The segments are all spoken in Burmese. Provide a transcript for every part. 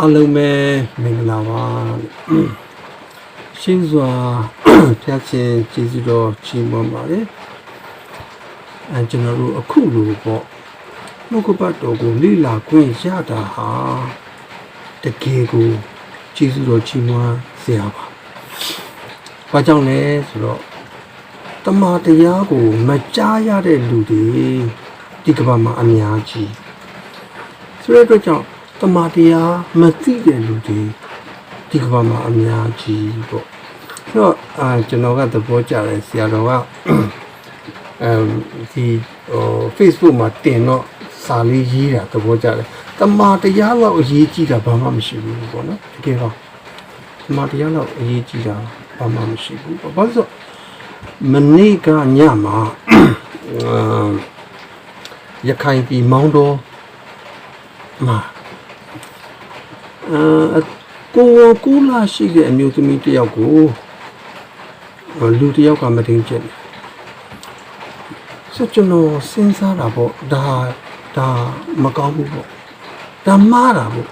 အားလုံးပဲမင်္ဂလာပါရှင်းစွာဖျက်ခြင်းကျေးဇူးတော်ချီးမွမ်းပါတယ်ကျွန်တော်တို့အခုလိုပေါ့နှုတ်ကပတ်တော်ကိုလေ့လာခွင့်ရတာဟာတကယ်ကိုကျေးဇူးတော်ချီးမွမ်းစရာပါဘာကြောင့်လဲဆိုတော့တမန်တရားကိုမကြားရတဲ့လူတွေဒီကမ္ဘာမှာအများကြီးဆိုတဲ့အတွက်ကြောင့်တမန်တရားမသိတဲ့လူတွေဒီကမ္ဘာမှာအများကြီးပေါ့ဆိုတော့ကျွန်တော်ကသဘောကျတယ်ဆရာတော်ကဒီFacebook မှာတင်တော့စာလေးရေးတာသဘောကျတယ်တမန်တရားလောက်အရေးကြီးတာဘာမှမရှိဘူးပေါ့နော်တကယ်တော့တမန်တရားလောက်အရေးကြီးတာဘာမှမရှိဘူးပေါ့ဘာလို့မနေ့ကညမှာရခိုင်ပြည်မောင်းတော်မှာကိုလာရှိတဲ့အမျိုးသမီးတယောက်ကိုလူတယောက်ကမတင်ကျက်တယ်ဆိုကျွန်တော်စဉ်းစားတာပေါ့ဒါမကောင်းဘူးပေါ့ဒါမှားတာပေါ့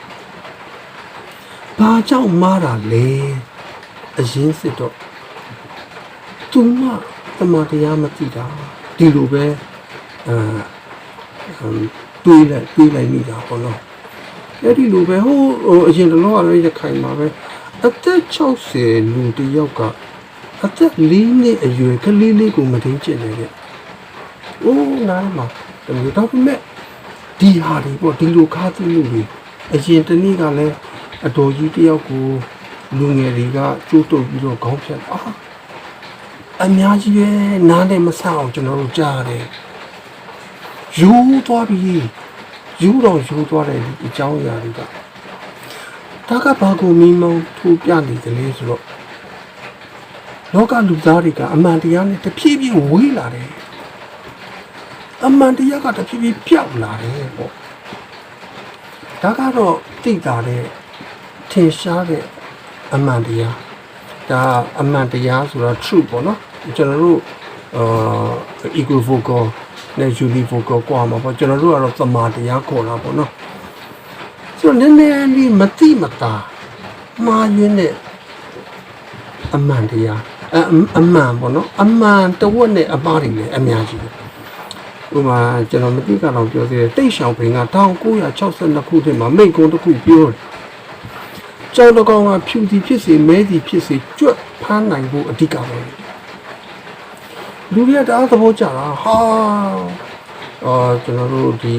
ဘာကြောင့်မှားတာလဲအရင်စစ်တော့သူမတမန်တရားမသိတာဒီလိုပဲတွေးလိုက်မိတာပေါ့နော်အဲ့ဒီလိုပဲဟိုအရင်တော့လည်းရခိုင်မှာပဲအသက်60လူတယောက်ကအသက်4နှစ်အရွယ်ကလေးလေးကိုမထိန်ကျင်နေတဲ့။အိုးနားမှာတမျိုးတော့မဲ့ဒီဟာတွေပေါ့ဒီလိုခါသီးလူတွေအရင်တနေ့ကလည်းအတော်ကြီးတယောက်ကိုလူငယ်တွေကကျိုးတုပ်ပြီးတော့ခေါင်းဖြတ်အများကြီးပဲနားနဲ့မဆအောင်ကျွန်တော်တို့ကြားရတယ်။ယူသွားပြီးယူတော့ယူသွားတယ်ဒီအကြောင်းအရာတွေကဒါကဘာကိုမိမောင်းထိုးပြနေတယ်လဲဆိုတော့လောကလူသားတွေကအမှန်တရားနဲ့တဖြည်းဖြည်းဝေးလာတယ်အမှန်တရားကတဖြည်းဖြည်းပျောက်လာတယ်ပေါ့ဒါကတော့သိတာတဲ့ထင်ရှားတဲ့အမှန်တရားဒါအမှန်တရားဆိုတော့ truth ပေါ့နော်ကျွန်တော်တို့equivocal နဲ့ univocal กว่าမှာပေါ့ကျွန်တော်တို့ကတော့သမာတရားခေါ်တာပေါ့နော်ဆိုတော့နည်းနည်းလေးမတိမတာမှားယွင်းတဲ့အမှန်တရားအမှန်ပေါ့နော်အမှန်တဝက်နဲ့အမှားတွေလည်းအများကြီးပဲဥပမာကျွန်တော်မသိကတော့ပြောသေးတယ်တိတ်ရှောင်ပင်က1962ခုနှစ်မှာမိန့်ခွန်းတစ်ခုပြောတယ်ကျောင်းတော်ကောင်ကဖြူစီဖြစ်စေမဲစီဖြစ်စေကြွက်ဖမ်းနိုင်ဖို့အဓိကပဲလူတွေကတအားသဘောကျတာဟာကျွန်တော်တို့ဒီ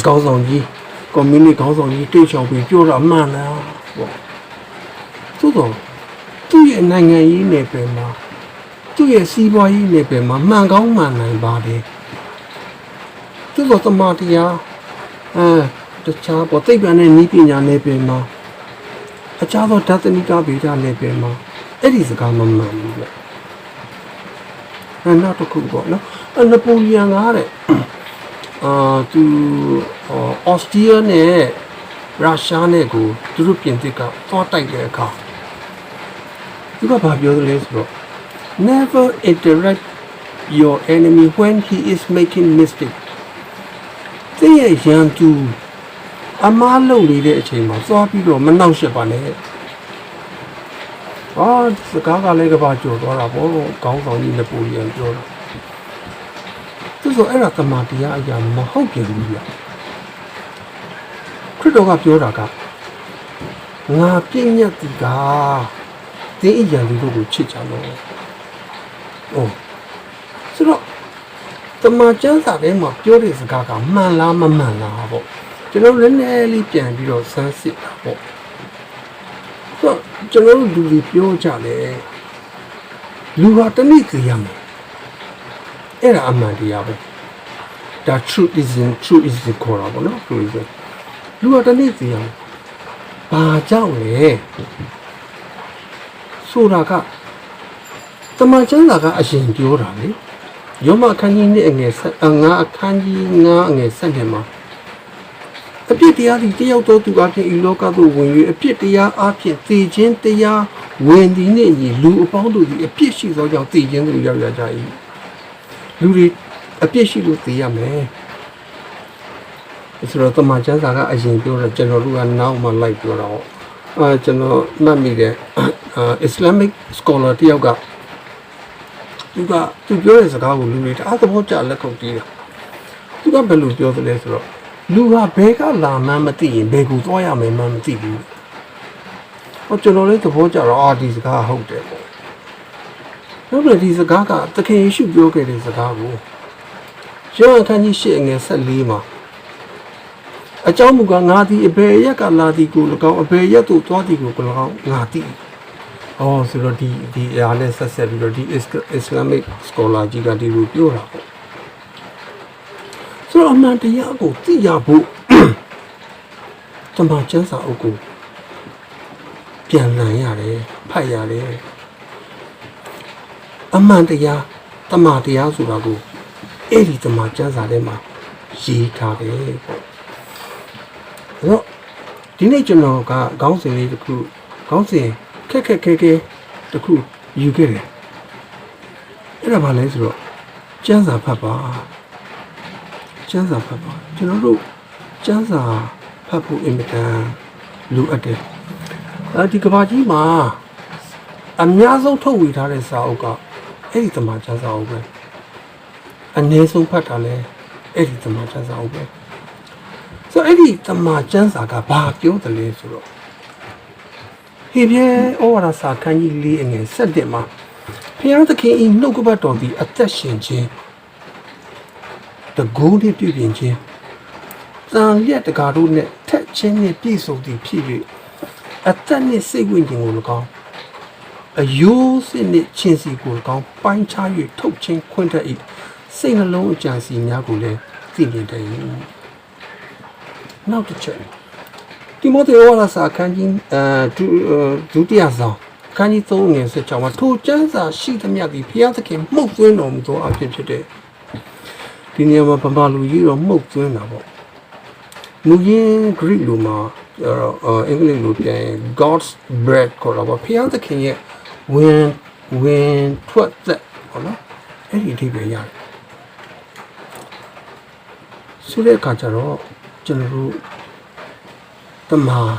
ကောင်းဆောင်ကြီး community ကောင်းဆောင်ကြီးတိတ်ချောင်ပြီးပြောတာမှန်လားပေါ့သို့တော့သူ့ရဲ့နိုင်ငံရေးနယ်ပယ်မှာသူ့ရဲ့စီးပွားရေးနယ်ပယ်မှာမှန်ကောင်းမှန်နိုင်ပါတယ်သို့တော့သမာတရားတခြားပေါ့သိပ္ပံနဲ့နည်းပညာနယ်ပယ်မှာအခြားသောဓာတ်နိကဗေဒနယ်ပယ်မှာအဲ့ဒီစကားမမှန်ဘူးဗျနောက်တစ်ခုပေါ့နော်နပိုလီယန်ကတဲ့သူအော်စတြီးယားနဲ့ရုရှားနဲ့ကိုသူတို့ပြင်သစ်ကသွားတိုက်တဲ့အခါသူကဘာပြောသလဲဆိုတော့ never interrupt your enemy when he is making mistake သိရရန်သူအမားလုပ်နေတဲ့အချိန်မှာသွားပြီးတော့မနှောက်ယှက်ပါနဲ့စကားကလည်းကဘာကြော်သွားတာပေါ့ခေါင်းဆောင်ကြီးနပိုလီယန်ပြောတာသူဆိုအဲ့ဒါတမန်တရားအရာမဟုတ်ပြန်ဘူးဗျခရစ်တော်ကပြောတာကငါပြည့်ညတ်သူကတင်းအရာလူတို့ကိုချစ်ကြလို့ဆိုတော့တမန်ကျမ်းစာထဲမှာပြောတဲ့စကားကမှန်လားမမှန်လားပေါ့ကျွန်တော်လည်းနည်းနည်းလေးပြန်ပြီးတော့စမ်းစစ်တာပေါ့ကျွန်တော်တို့လူတွေပြောကြတယ်လူဟာတနည်းကြရမယ်အဲ့ဒါအမှန်တရားပဲဒါ truth isခေါ်တာပေါ့နော်လူဟာတနည်းကြရမယ်ဘာကြောင့်လဲဆိုတာကတမန်ကျမ်းစာကအရင်ပြောတာလေယောမအခန်းကြီးနဲ့ငါအခန်းကြီး9အငယ်7မှာအပြစ်တရားသည်တယောက်သောသူအဖြစ်ဤလောကသို့ဝင်၍အပြစ်တရားအဖြစ်သိခြင်းတရားဝင်သည်နှင့်ညီလူအပေါင်းတို့သည်အပြစ်ရှိသောကြောင့်သိခြင်းသို့ရောက်ရကြ၏လူတွေအပြစ်ရှိလို့သိရမယ် ဆိုတော့တမန်ကျမ်းစာကအရင်ပြောတော့ကျွန်တော်တို့ကနောက်မှလိုက်ပြောတော့ကျွန်တော်မှတ်မိတယ်Islamic scholar တယောက်ကသူပြောတဲ့စကားကိုလူတွေတအားသဘောကျလက်ခုပ်တီးတယ်သူကဘယ်လိုပြောသလဲဆိုတော့လူဟာဘဲကလာမှန်းမသိရင်ဘယ်ကိုသွားရမယ်မှန်းမသိဘူးကျွန်တော်လည်းသဘောကျတော့ဒီစကားဟုတ်တယ်ပေါ့နောက်ပြီးဒီစကားကသခင်ယေရှုပြောခဲ့တဲ့စကားကိုယောဟန်ခန်းကြီး8ငယ်14မှာအကြောင်းမူကားငါသည်အဘယ်ရက်ကလာသည်ကို၎င်းအဘယ်ရက်သို့သွားသည်ကို၎င်းငါသိဆိုတော့ဒီအားနဲ့ဆက်ဆက်ပြီးတော့ဒီ Islamic scholar ကြီးကဒီလိုပြောတာပေါ့ဆိုတော့အမှန်တရားကိုသိရဖို့တမန်ကျမ်းစာအုပ်ကိုပြန်လည်ရတယ်ဖတ်ရတယ်အမှန်တရားတမန်တရားဆိုတာကိုအဲ့ဒီတမန်ကျမ်းစာထဲမှာရေးထားတယ်ပေါ့အဲ့တော့ဒီနေ့ကျွန်တော်ကခေါင်းစဉ်လေးတစ်ခုခေါင်းစဉ်ခက်တစ်ခုယူခဲ့တယ်အဲ့ဒါဘာလဲဆိုတော့ကျမ်းစာဖတ်ပါကျွန်တော်တို့ကျမ်းစာဖတ်ဖို့အင်မတန်လိုအပ်တယ်ဒီကမ္ဘာကြီးမှာအများဆုံးထုတ်ဝေထားတဲ့စာအုပ်ကအဲ့ဒီတမန်ကျမ်းစာအုပ်ပဲအနည်းဆုံးဖတ်တာလဲအဲ့ဒီတမန်ကျမ်းစာအုပ်ပဲဆိုတော့အဲ့ဒီတမန်ကျမ်းစာကဘာပြောတယ်လဲဆိုတော့ဟေဘရဲဩဝါဒစာခန်းကြီး၄အငယ်7မှာဘုရားသခင်၏နှုတ်ကပတ်တော်သည်အသက်ရှင်ခြင်းတကူးနှင့်ပြည့်ပြင်ခြင်းတန်လျက်တကားတို့နှင့်ထက်ချင်းနှင့်ပြည့်စုံသည်ဖြစ်၍အသက်နှင့်စိတ်ဝိညာဉ်ကို၎င်းအယိုးစစ်နှင့်ချင်းစီကို၎င်းပိုင်းခြား၍ထုတ်ချင်းခွင့်တတ်၏စိတ်နှလုံးအကြံစီများကိုလည်းသိမြင်တတ်၏နောက်တစ်ချက်တိမောသေဩဝါဒစာအခန်းကြီးဒုတိယဆောင်အခန်းကြီး3ငယ်16မှာထိုကျမ်းစာရှိသမျှသည်ဘုရားသခင်မှုတ်သွင်းတော်မူသောအဖြစ်ဖြစ်တဲ့ဒီနေရာမှာဗမာလူကြီးတော့မှုတ်သွင်းတာပေါ့မူရင်း Greek လိုမှာအင်္ဂလိပ်လိုပြန် God's bread ခေါ်တာပေါ့ဘုရားသခင်ရဲ့ဝင်ထွက်သက်ပေါ့နော်အဲ့ဒီအဓိပ္ပာယ်ရတယ်ဆိုတဲ့အခါကျတော့ကျွန်တော်တို့တမန်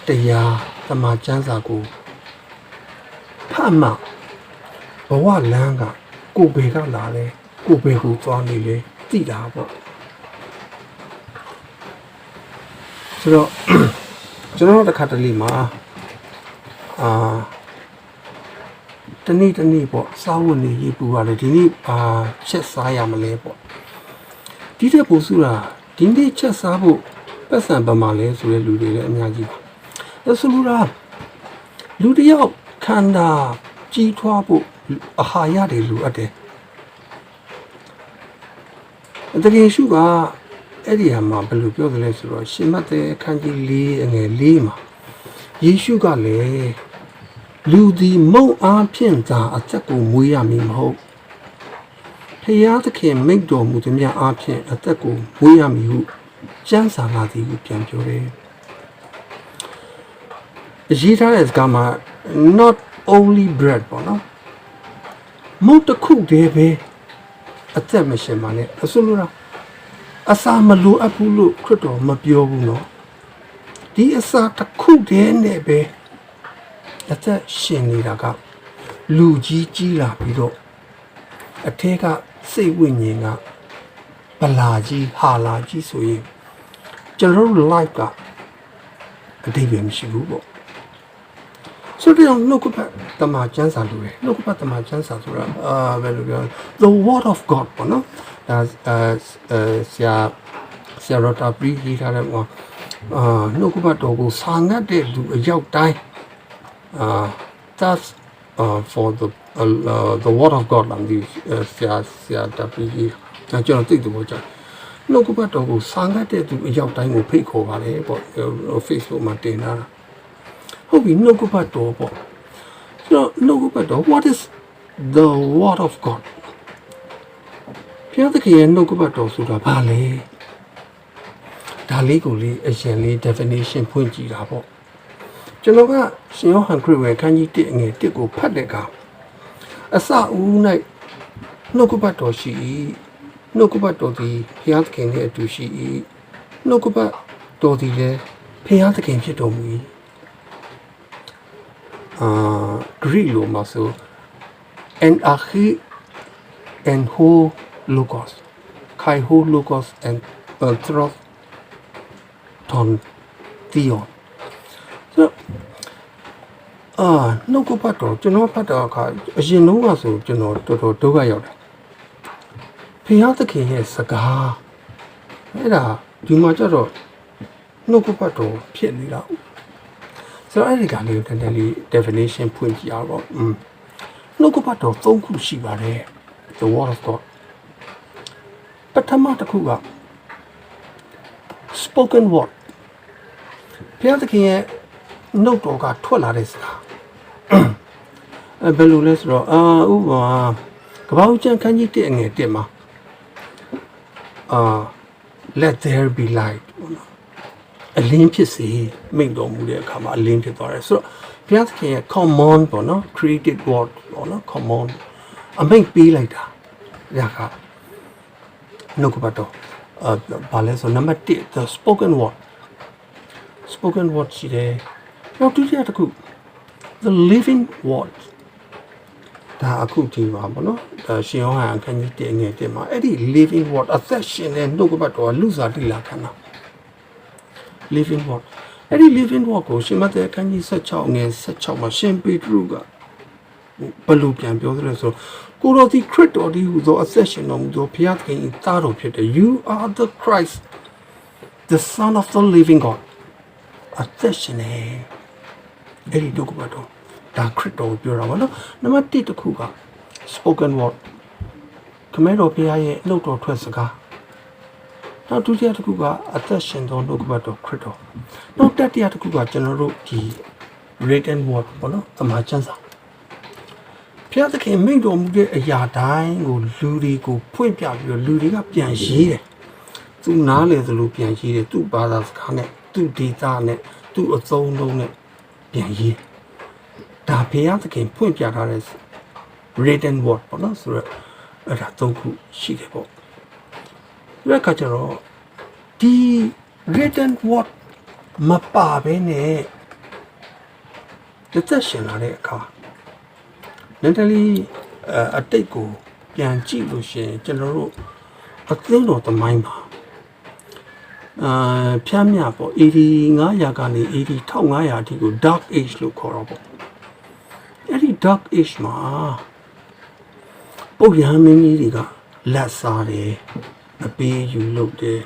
တရားတမန်ကျမ်းစာကိုဖတ်မှဘဝလမ်းကကိုယ်ဘယ်ကလာလဲကိုယ်ဘယ်ကိုသွားနေလဲသိတာပေါ့ဆိုတော့ကျွန်တော်တစ်ခါတလေမှာတနေ့ပေါ့စားဝတ်နေရေးပူပါလေဒီနေ့ချက်စားရမလဲပေါ့ဒီတဲ့ပို့စုတာဒီနေ့ချက်စားဖို့ပတ်စံပမာလဲဆိုတဲ့လူတွေလည်းအများကြီးပါဆိုလိုတာလူတယောက်ခန္ဓာကြီးထွားဖို့အာဟာရတွေလိုအပ်တယ်တကယ်ရှိကအဲ့ဒီဟာမှာဘယ်လိုပြောသလဲဆိုတော့ရှင်မဿဲအခန်းကြီး4အငယ်4မှာယေရှုကလည်းလူသည်မုံအားဖြင့်သာအသက်ကိုမွေးရမည်မဟုတ်ဖျားသခင်မိန့်တော်မူသည်များအားဖြင့်အသက်ကိုမွေးရမည်ဟုကျမ်းစာလာသည်ကိုပြန်ပြောတယ်ရေးထားတဲ့စကားမှာ not only bread ပေါ့နော်မုတ်တစ်ခုတည်းပဲအသက်မရှင်ပါနဲ့အဆိုလိုတာအစာမလိုအပ်ဘူးလို့ခရစ်တော်မပြောဘူးနော်ဒီအစာတစ်ခုတည်းနဲ့ပဲအသက်ရှင်နေတာကလူကြီးလာပြီးတော့အထက်ကစိတ်ဝိညာဉ်ကပလာကြီးဟာလာကြီးဆိုရင်ကျွန်တော်တို့ life ကအတိတ်ပဲမရှိဘူးပေါ့ဆိုတော့နှုတ်ကပတ်တမန်ကျမ်းစာလိုတယ်နှုတ်ကပတ်တမန်ကျမ်းစာဆိုတာဘယ်လိုပြော the word of God ပေါ့နော်ဒါဆရာရတာပြီးရေးထားတဲ့နှုတ်ကပတ်တော်ကိုစာငတ်တဲ့လူအယောက်တိုင်းthat's for the word of God လာဒီဆရာတာပြီးကျွန်တော်သိတယ်ပေါ့ကြာနှုတ်ကပတ်တော်ကိုစာငတ်တဲ့သူအယောက်တိုင်းကိုဖိတ်ခေါ်ပါတယ်ပေါ့ Facebook မှာတင်ထားတာဟုတ်ပြီနှုတ်ကပတ်တော်ပေါ့ဆိုတော့နှုတ်ကပတ်တော် what is the word of God ဘုရားသခင်ရဲ့နှုတ်ကပတ်တော်ဆိုတာဘာလဲဒါလေးကိုလေးအရင်လေး definition ဖွင့်ကြည့်တာပေါ့ကျွန်တော်ကရှင်ယောဟန်ခရစ်ဝင်ခန်းကြီး1အငယ်1ကိုဖတ်တဲ့အခါအစဦး၌နှုတ်ကပတ်တော်ရှိ၏နှုတ်ကပတ်တော်သည်ဘုရားသခင်နဲ့အတူရှိ၏ နှုတ်ကပတ်တော်ဒီလေဖျားသခင်ဖြစ်တော်မူ၏ဂရိလိုမှာဆို and achi and ho logos kai ho logos and through ton tion နှုတ်ကပတ်တော်ကျွန်တော်ဖတ်တာအခါအရင်လုံးကဆိုကျွန်တော်တော်တော်ဒုက္ခရောက်တယ်ဖျားသခင်ရဲ့စကားအဲ့ဒါဒီမှာကျတော့နှုတ်ကပတ်တော်ဖြစ်နေတာဆိုတော့အဲ့ဒီကလေးကိုတည်းလေး definition ဖွင့်ကြည့်အောင်ပေါ့နှုတ်ကပတ်တော်၃ခုရှိပါတယ် the word of God ပထမတစ်ခုက spoken word ဘုရားသခင်ရဲ့နှုတ်တော်ကထွက်လာတဲ့စကားဘယ်လိုလဲဆိုတော့ဥပမာကပ္ပဦးကျမ်းခန်းကြီး1 ငယ် 1မှာlet there be light အလင်းဖြစ်စေမိန့်တော်မူတဲ့အခါမှာအလင်းဖြစ်သွားတယ်ဆိုတော့ဘုရားသခင်ရဲ့ command ပေါ့နော် created word ပေါ့နော် command အမိန့်ပေးလိုက်တာဒါကနှုတ်ကပတ်တော်ဘာလဲဆိုနံပါတ်1 the spoken word ရှိတယ်နောက်ဒုတိယတစ်ခု the living word ဒါအခုဒီပါဘောနော်ဒါရှင်ယောဟန်အခန်းကြီး1 ငယ် 1မှာအဲ့ဒီ living word အသက်ရှင်တဲ့နှုတ်ကပတ်တော်ကလူစားတိလာခဏ living word အဲ့ဒီ living word ကိုရှင်မဿဲအခန်းကြီး16 ငယ် 16မှာရှင်ပေတရုကဘယ်လိုပြန်ပြောသလဲဆိုကိုတော်ဒီခရစ်တော်ဒီဟူသောအသက်ရှင်တော်မူသောဘုရားသခင်၏သားတော်ဖြစ်တယ် you are the Christ the son of the living God အသက်ရှင်နေအဲ့ဒီနှုတ်ကပတ်တော်ဒါခရစ်တော်ပြောတာပါနော်နံပါတ်1တစ်ခုက spoken word ခမဲတော်ဘုရားရဲ့နှုတ်တော်ထွက်စကားနောက်ဒုတိယတစ်ခုကအသက်ရှင်သောနှုတ်ကပတ်တော်ခရစ်တော်နောက်တတိယတစ်ခုကကျွန်တော်တို့ဒီ written word ပေါ့နော်တမန်ကျမ်းစာဘုရားသခင်မိန့်တော်မူတဲ့အရာတိုင်းကိုလူတွေကိုဖွင့်ပြပြီးတော့လူတွေကပြန်ရေးတယ်သူနားလေသလိုပြန်ရေးတယ်သူ့ဘာသာစကားနဲ့သူ့ဒေတာနဲ့သူ့အသုံးလုံးနဲ့ပြန်ရေးဒါဘုရားသခင်ဖွင့်ပြထားတဲ့ written word ပေါ့နော်ဆိုတော့အဲ့ဒါ၃ခုရှိတယ်ပေါ့ဒီကကြတော့ဒီ written word မပါဘဲနဲ့သက်ရှင်လာတဲ့အခါmentally အတိတ်ကိုပြန်ကြည့်လို့ရှိရင်ကျွန်တော်တို့အသင်းတော်သမိုင်းပါဖြမ်းမြပေါ့8500ကနေ1500အထိကို dark age လို့ခေါ်တော့ပေါ့အဲ့ဒီ dark age မှာပုပ်ရဟန်းမင်းကြီးတွေကလက်စားတယ်အပေးယူလုပ်တယ်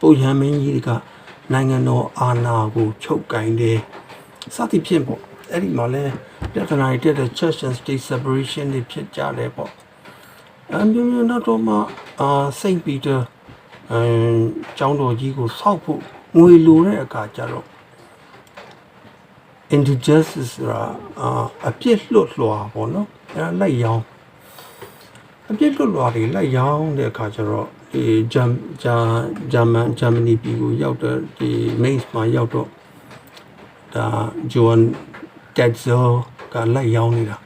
ပုပ်ရဟန်းမင်းကြီးတွေကနိုင်ငံတော်အာဏာကိုချုပ်ကင်တယ်စသဖြင့်ပေါ့အဲ့ဒီမှာလဲပြဿနာတွေတဲ့ church and state separation တွေဖြစ်ကြတယ်ပေါ့မျိုးမျိုးတော့မှSaint Peter ကျောင်းတော်ကြီးကိုစောက်ဖို့ငွေလိုတဲ့အခါကျတော့ injustice အပြစ်လွတ်လွှာပေါ့နော်အဲ့လိုက်ရောင်းအပြစ်လွတ်လွှာတွေလိုက်ရောင်းတဲ့အခါကျတော့ဒီဂျာမနီပြည်ကိုရောက်တဲ့ဒီ Mainz မှာရောက်တော့ဒါ Johann Tetzel ကလိုက်ရောင်းနေတာ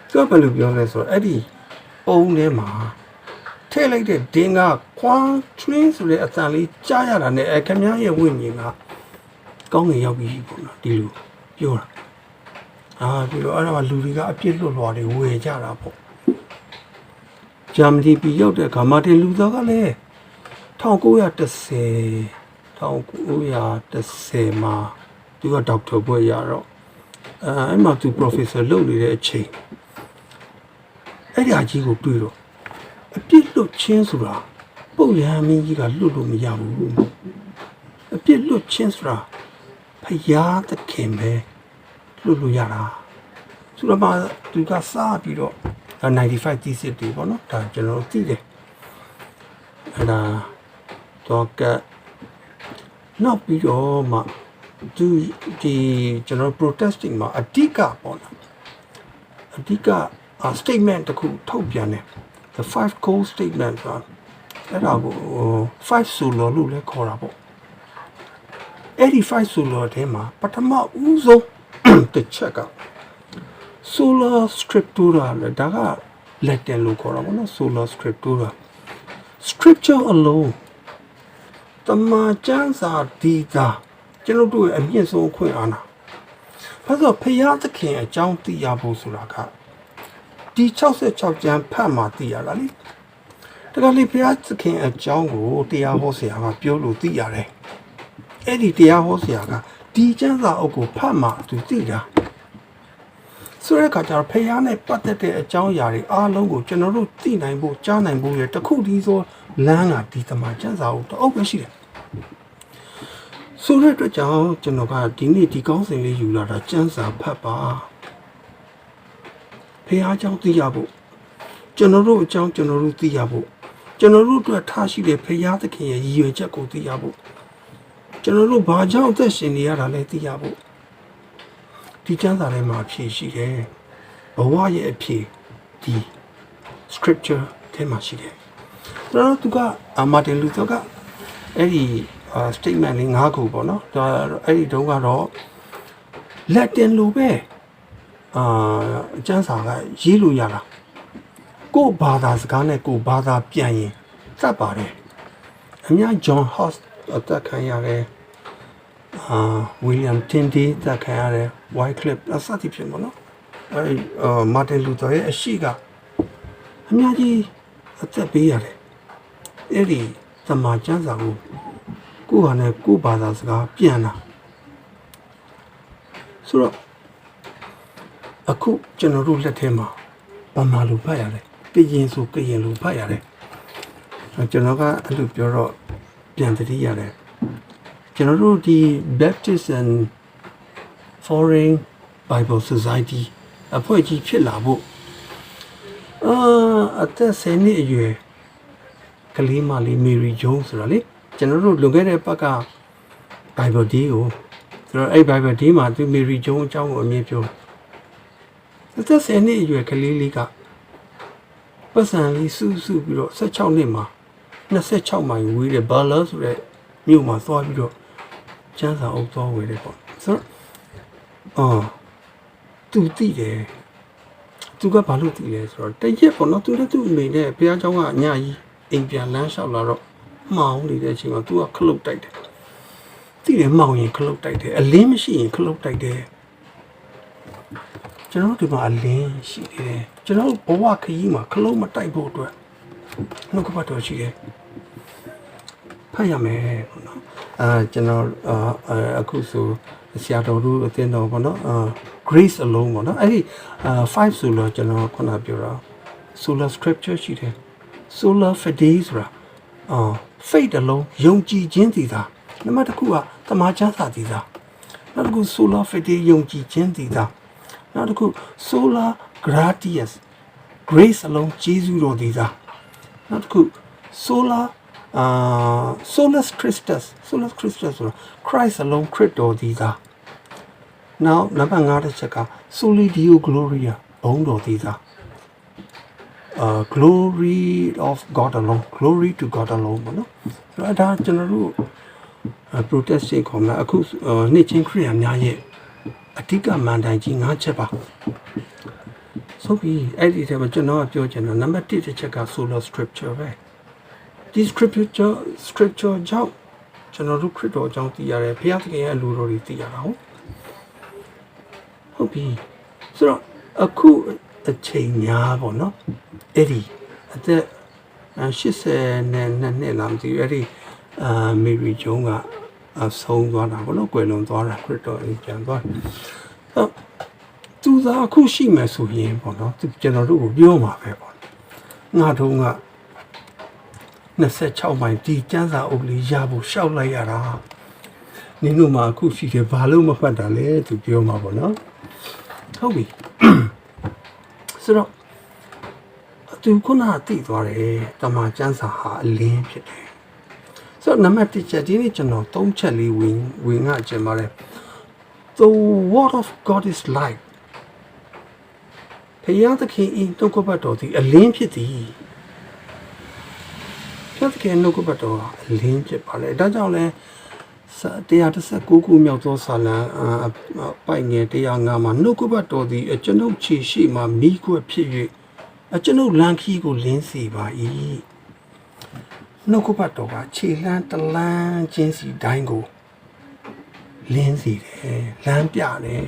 သူကဘယ်လိုပြောလဲဆိုတော့အဲ့ဒီပုံထဲမှာထည့်လိုက်တဲ့ဒင်းကခွာထွင်းဆိုတဲ့အတန်လေးကြားရတာနဲ့ခင်ဗျားရဲ့ဝိညာဉ်ကကောင်းငင်ရောက်ပြီပေါ့နော်ဒီလိုပြောတာပြီးတော့အဲ့ဒါမှလူတွေကအပြစ်လွတ်လွာတွေဝယ်ကြတာပေါ့ဂျာမနီပြည်ရောက်တဲ့အခါမာတင်လူသာကလည်း1910မှာသူကဒေါက်တာဘွဲ့ရတော့အဲ့မှာသူ professor လုပ်နေတဲ့အချိန်အဲ့ဒီအကြီးကိုတွေ့တော့အပြစ်လွတ်ချင်းဆိုတာပုပ်ရဟန်းမင်းကြီးကလွတ်လို့မရဘူးအပြစ်လွတ်ချင်းဆိုတာဖယားသခင်ပဲလွတ်လို့ရတာဆိုတော့မှသူကစားပြီးတော့95 thesis တွေပေါ့နော်ဒါကျွန်တော်သိတယ်အဲ့ဒါတော့ကနောက်ပြီးတော့မှသူဒီကျွန်တော် protesting မှာအဓိကပေါ့နော်အဓိကstatement တခုထုတ်ပြန်တယ် the 5 core statement အဲ့ဒါကို5 solo လို့လည်းခေါ်တာပေါ့အဲ့ဒီ5 solo ထဲမှာပထမဦးဆုံးတစ်ချက်က sola scriptura လည်းဒါက Latin လို့ခေါ်တာပေါ့နော် sola scriptura scripture alone တမန်ကျမ်းစာဒီသာကျွန်တော်တို့ရဲ့အမြင့်ဆုံးအခွင့်အာဏာဘာလို့ဖျားသခင်အကြောင်းသိရဖို့ဆိုတာကဒီ66ကျမ်းဖတ်မှသိရတာလေတကယ်လေဖျားသခင်အကြောင်းကိုတရားဟောဆရာကပြောလို့သိရတယ်အဲ့ဒီတရားဟောဆရာကဒီကျမ်းစာအုပ်ကိုဖတ်မှသူသိတာဆိုတဲ့အခါကျတော့ဖျားနဲ့ပတ်သက်တဲ့အကြောင်းအရာတွေအားလုံးကိုကျွန်တော်တို့သိနိုင်ဖို့ကြားနိုင်ဖို့ရတခုတည်းဆိုလမ်းကဒီတမန်ကျမ်းစာအုပ်တအုပ်ပဲရှိတယ်ဆိုတဲ့အတွက်ကြောင့်ကျွန်တော်ကဒီနေ့ဒီကောင်းစဉ်လေးယူလာတာကျမ်းစာဖတ်ပါဖះအကြောင်းသိရဖို့ကျွန်တော်တို့အကြောင်းကျွန်တော်တို့သိရဖို့ကျွန်တော်တို့အတွက်ထားရှိတဲ့ဖះသခင်ရဲ့ရည်ရွယ်ချက်ကိုသိရဖို့ကျွန်တော်တို့ဘာကြောင့်အသက်ရှင်နေရတာလဲသိရဖို့ဒီကျမ်းစာထဲမှာအဖြေရှိတယ်ဘဝရဲ့အဖြေဒီ scripture ထဲမှာရှိတယ်ကျွန်တော်တို့ကမာတင်လူသောကအဲ့ဒီstatement လေး၅ခုပေါ့နော်ဒါအဲ့ဒီတုန်းကတော့ Latin လိုပဲအကျမ်းစာကရေးလို့ရတာကို့ဘာသာစကားနဲ့ကို့ဘာသာပြန်ရင်သတ်ပါတယ်အများ John Huss အသက်ခံရတယ်William Tyndale သက်ခံရတယ် Wycliffe အစသဖြင့်ပေါ့နော်အဲ့ဒီMartin Luther ရဲ့အရှိကအများကြီးအသက်ပေးရတယ်အဲ့ဒီသမ္မာကျမ်းစာကိုဟာနဲ့ကိုဘာသာစကားပြန်လာဆိုတော့အခုကျွန်တော်တို့လက်ထဲမှာဘာမှလိုဖတ်ရတယ်ကရင်ဆိုကရင်လိုဖတ်ရတယ်ကျွန်တော်ကအဲ့လိုပြောတော့ပြန်တတိရတယ်ကျွန်တော်တို့ဒီ Baptist and Foreign Bible Society အဖွဲ့ကြီးဖြစ်လာဖို့အသက်10နှစ်အရွယ်ကလေးမလေး Mary Jones ဆိုတာလေကျွန်တော်တို့လွန်ခဲ့တဲ့ပတ်က Bible Day ကိုဆိုတော့အဲ့ Bible Day မှာသူ Mary Jones အကြောင်းကိုအမြင်ပြောအသက်10နှစ်အရွယ်ကလေးလေးကပတ်စံလေးစုပြီးတော့16နှစ်မှာ26မိုင်ဝေးတဲ့ Baller ဆိုတဲ့မြို့မှာသွားပြီးတော့ကျန်းစာအုပ်သွားဝယ်တယ်ပေါ့ဆိုတော့သူသိတယ်သူကဘာလို့သိလဲဆိုတော့တရက်ပေါ့နော်သူလည်းသူ့အမေနဲ့ဘုရားကျောင်းကအညကြီးအိမ်ပြန်လမ်းလျှောက်လာတော့မှောင်နေတဲ့အချိန်မှာသူကခလုတ်တိုက်တယ်သိတယ်မှောင်ရင်ခလုတ်တိုက်တယ်အလင်းမရှိရင်ခလုတ်တိုက်တယ်ကျွန်တော်တို့ဒီမှာအလင်းရှိနေတယ်ကျွန်တော်ဘဝခရီးမှာခလုတ်မတိုက်ဖို့အတွက်နှုတ်ကပတ်တော်ရှိတယ်ဖတ်ရမယ်ပေါ့နော်ကျွန်တော်အခုဆိုဆရာတော်တို့အသင်းတော်ပေါ့နော်grace အလုံးပေါ့နော်အဲ့ဒီ5ဆိုတော့ကျွန်တော်ခုနပြောတာ sola scripture ရှိတယ် sola fide ဆိုတာfaith အလုံးယုံကြည်ခြင်းတည်တာနံပါတ်တစ်ခုကသမာကျမ်းစာတည်တာနောက်တစ်ခု sola fide ယုံကြည်ခြင်းတည်တာနောက်တစ်ခု sola gratias grace အလုံးကျေးဇူးတော်တည်တာနောက်တစ်ခု sola solus Christus ဆိုတာ Christ အလုံးခရစ်တော်တည်တာနောက်နံပါတ်5တစ်ချက်က Soli Deo Gloria ဘုန်းတော်တည်တာglory of God alone glory to God alone ပေါ့နော်ဆိုတော့ဒါကျွန်တော်တို့ protestant ခေါ်မှာအခုနှစ်ချင်းခရစ်ယာန်များရဲ့အဓိကမန်တိုင်ကြီး5ချက်ပါဆိုပြီးအဲ့ဒီထဲမှာကျွန်တော်ကပြောချင်တာနံပါတ်1တစ်ချက်က sola scripture ပဲဒီ scripture ကြောင့်ကျွန်တော်တို့ခရစ်တော်အကြောင်းသိရတယ်ဘုရားသခင်ရဲ့အလိုတော်တွေသိရတာဟုတ်ပြီဆိုတော့အခုအချိန်များပေါ့နော်အဲ့ဒီအသက်80နဲ့နှစ်လားမသိဘူးအဲ့ဒီMary Jones ကဆုံးသွားတာပေါ့နော်ကွယ်လွန်သွားတာခရစ်တော်အိမ်ပြန်သွားသူသာအခုရှိမယ်ဆိုရင်ပေါ့နော်ကျွန်တော်တို့ကိုပြောမှာပဲပေါ့ငါတို့က26မိုင်ဒီကျန်းစာအုပ်လေးရဖို့ရှောက်လိုက်ရတာနင်တို့မှအခုရှိတယ်ဘာလို့မဖတ်တာလဲသူပြောမှာပေါ့နော်ဟုတ်ပြီဆိုတော့သူခုနသိသွားတယ်တမန်ကျမ်းစာဟာအလင်းဖြစ်တယ်ဆိုတော့နံပါတ်1ချက်ဒီနေ့ကျွန်တော်3ချက်လေးဝင်ငါကျင်ပါတယ် The word of God is light ဘုရားသခင်ဤတုတ်ကပတ်တော်သည်အလင်းဖြစ်သည်ဘုရားသခင်နှုတ်ကပတ်တော်ဟာအလင်းဖြစ်ပါလေဒါကြောင့်လဲ119ခုမြောက်သောစာလံပိုက်ငယ်105မှာနှုတ်ကပတ်တော်သည်အကျွန်ုပ်ခြေရှိမှမိခွက်ဖြစ်၍အကျွန်ုပ်လမ်းခီးကိုလင်းစေပါ၏ နှုတ်ကပတ်တော်ကခြေလန်းတလန်းချင်းစီတိုင်းကိုလင်းစီတယ်လမ်းပြတယ်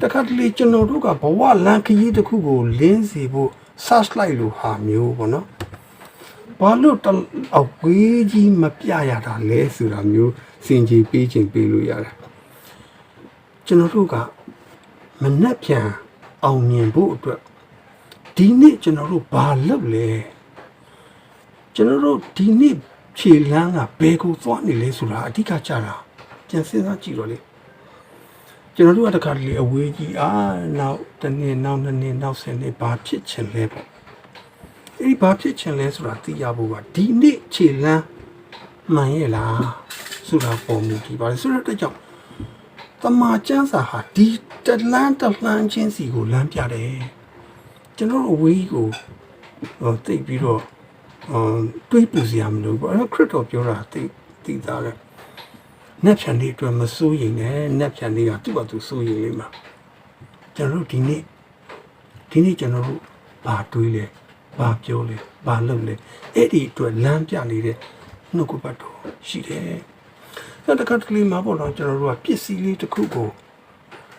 တခါတလေကျွန်တော်တို့ကဘဝလမ်းခရီးတစ်ခုကိုလင်းစီဖို့ search လိုက်လို့ဟာမျိုးပေါ့နော်ဘာလို့အဝေးကြီးမပြရတာလဲဆိုတာမျိုးစင်ကြီးပေးခြင်းပေးလို့ရတယ်ကျွန်တော်တို့ကမနှက်ပြန်အောင်မြင်ဖို့အတွက်ဒီနေ့ကျွန်တော်တို့ဘာလုပ်လဲကျွန်တော်တို့ဒီနေ့ခြေလမ်းကဘယ်ကိုသွားနေလဲဆိုတာအဓိကကြတာပြန်စဉ်းစားကြည့်တော့လေကျွန်တော်တို့ကတခါတလေအဝေးကြီးနောက်တစ်နှစ်နောက်နှစ်နှစ်နောက်10နှစ်ဘာဖြစ်ချင်လဲပေါ့အဲ့ဒီဘာဖြစ်ချင်လဲဆိုတာသိရဖို့ကဒီနေ့ခြေလမ်းမှန်ရဲ့လားဆိုတာပုံမူကြည့်ပါလေဆိုတော့တကြောင်တမန်ကျမ်းစာဟာဒီတလန်းချင်းစီကိုလမ်းပြတယ်ကျွန်တော်အဝေးကိုသိပြီးတော့တွေးပူစရာမလိုဘူးအဲ့ခရစ်တော်ပြောတာသိသားတယ်နက်ဖြန်လေးအတွက်မစိုးရိမ်နဲ့နက်ဖြန်လေးကသူ့ဘာသူစိုးရိမ်လိမ့်မှာကျွန်တော်တို့ဒီနေ့ကျွန်တော်တို့ဘာတွေးလဲဘာပြောလဲဘာလုပ်လဲအဲ့ဒီအတွက်လမ်းပြနေတဲ့နှုတ်ကပတ်တော်ရှိတယ်နောက်တစ်ခါတလေမှာပေါ့တော့ကျွန်တော်တို့ကပစ္စည်းလေးတစ်ခုကို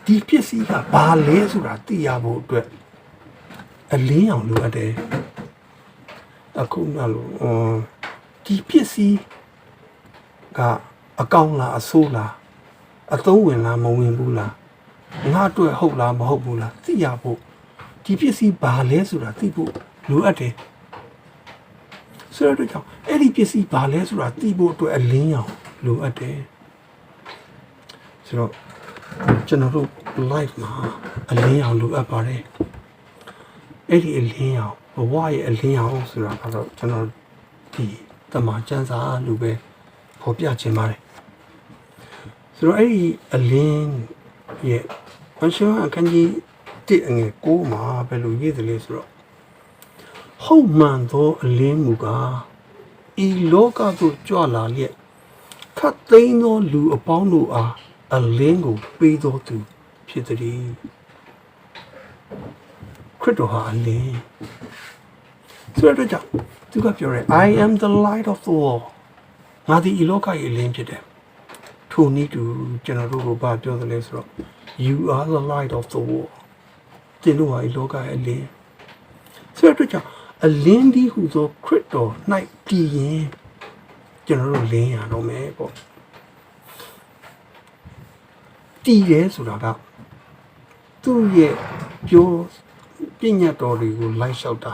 ဒီပစ္စည်းကဘာလဲဆိုတာသိရဖို့အတွက်အလင်းအောင်လိုအပ်တယ်အခုမှလို့ဒီပစ္စည်းကအကောင်းလားအဆိုးလားအသုံးဝင်လားမဝင်ဘူးလားငါအတွက်ဟုတ်လားမဟုတ်ဘူးလားသိရဖို့ဒီပစ္စည်းဘာလဲဆိုတာသိဖို့လိုအပ်တယ်ဆိုတော့ကြောင့်အဲ့ဒီပစ္စည်းဘာလဲဆိုတာသိဖို့အတွက်အလင်းအောင်လိုအပ်တယ်ဆိုတော့ကျွန်တော်တို့ live မှာအလင်းအောင်လိုအပ်ပါတယ်အဲ့ဒီအလင်းအောင်ဘဝရဲ့အလင်းအောင်ဆိုတာကတော့ကျွန်တော်ဒီတမန်ကျမ်းစာလိုပဲဖော်ပြခြင်းပါတယ်ဆိုတော့အဲ့ဒီအလင်းရဲ့ဘုရားအခန်းကြီး1အငယ်9မှာဘယ်လိုရေးသလဲဆိုတော့ဟုတ်မှန်သောအလင်းမူကားဤလောကသို့ကြွလာလျက်ခတ်သိမ်းသောလူအပေါင်းတို့အားအလင်းကိုပေးသောသူဖြစ်သည်ခရစ်တော်ဟာအလင်းဆိုတော့ကြောင့်သူကပြောတယ် I am the light of the world ငါဒီဤလောကရဲ့အလင်းဖြစ်တယ်ထိုနည်းတူကျွန်တော်တို့ကဘာပြောသလဲဆိုတော့ you are the light of the world တင်လို့ဟာဤလောကရဲ့အလင်းဆိုတော့ကြောင့်အလင်းဒီဟူသောခရစ်တော်၌တည်ရင်ကျွန်တော်တို့လင်းရတော့မယ်ပေါ့တည်တယ်ဆိုတာကသူ့ရဲ့ပြောပညာတော်တွေကိုလိုက်လျှောက်တာ